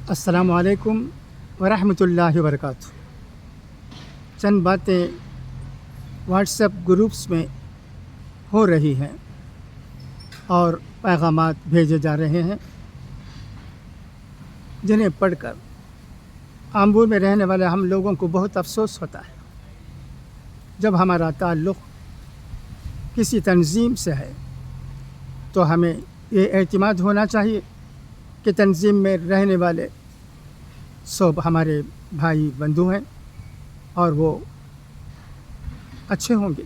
السلام علیکم ورحمۃ اللہ وبرکاتہ۔ چند باتیں واٹس ایپ گروپس میں ہو رہی ہیں اور پیغامات بھیجے جا رہے ہیں جنہیں پڑھ کر آمبور میں رہنے والے ہم لوگوں کو بہت افسوس ہوتا ہے۔ جب ہمارا تعلق کسی تنظیم سے ہے تو ہمیں یہ اعتماد ہونا چاہیے کہ تنظیم میں رہنے والے سب ہمارے بھائی بندو ہیں اور وہ اچھے ہوں گے۔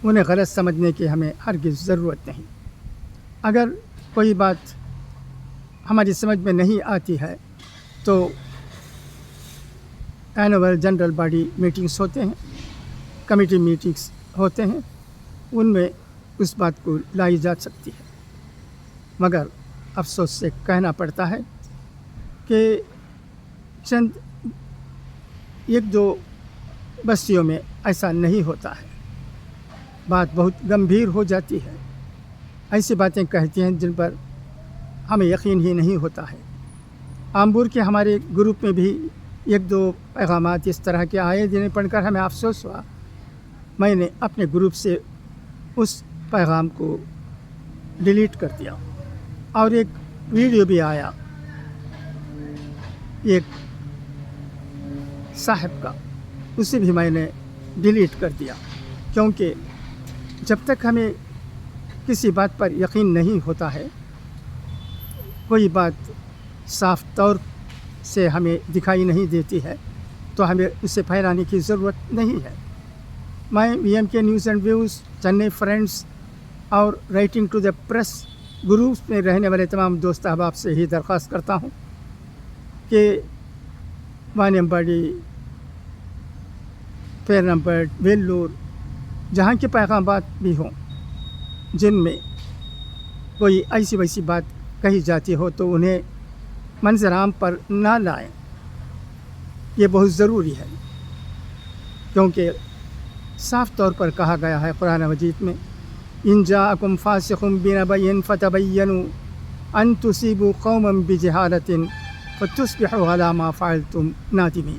انہیں غلط سمجھنے کی ہمیں ہرگز ضرورت نہیں۔ اگر کوئی بات ہماری سمجھ میں نہیں آتی ہے تو اینول جنرل باڈی میٹنگس ہوتے ہیں، کمیٹی میٹنگس ہوتے ہیں، ان میں اس بات کو لائی جا سکتی ہے۔ مگر افسوس سے کہنا پڑتا ہے کہ چند ایک دو بستیوں میں ایسا نہیں ہوتا ہے، بات بہت گمبھیر ہو جاتی ہے۔ ایسی باتیں کہتی ہیں جن پر ہمیں یقین ہی نہیں ہوتا ہے۔ آمبور کے ہمارے گروپ میں بھی ایک دو پیغامات اس طرح کے آئے جنہیں پڑھ کر ہمیں افسوس ہوا۔ میں نے اپنے گروپ سے اس پیغام کو ڈیلیٹ کر دیا، اور ایک ویڈیو بھی آیا ایک صاحب کا، اسے بھی میں نے ڈیلیٹ کر دیا، کیونکہ جب تک ہمیں کسی بات پر یقین نہیں ہوتا ہے، کوئی بات صاف طور سے ہمیں دکھائی نہیں دیتی ہے، تو ہمیں اسے پھیلانے کی ضرورت نہیں ہے۔ میں وی ایم کے news and views, Chennai friends اور writing to the press groups میں رہنے والے تمام دوست احباب سے ہی درخواست کرتا ہوں کہ وانیمباڑی، پیرنمبرٹ، ویلور، جہاں کے پیغامات بھی ہوں جن میں کوئی ایسی ویسی بات کہی جاتی ہو تو انہیں منظر عام پر نہ لائیں۔ یہ بہت ضروری ہے، کیونکہ صاف طور پر کہا گیا ہے قرآن مجید میں، ان جاءکم فاسق بنبأ فتبینوا ان تصیبوا قوما بجہالۃ فتصبحوا علی ما فعلتم نادمین۔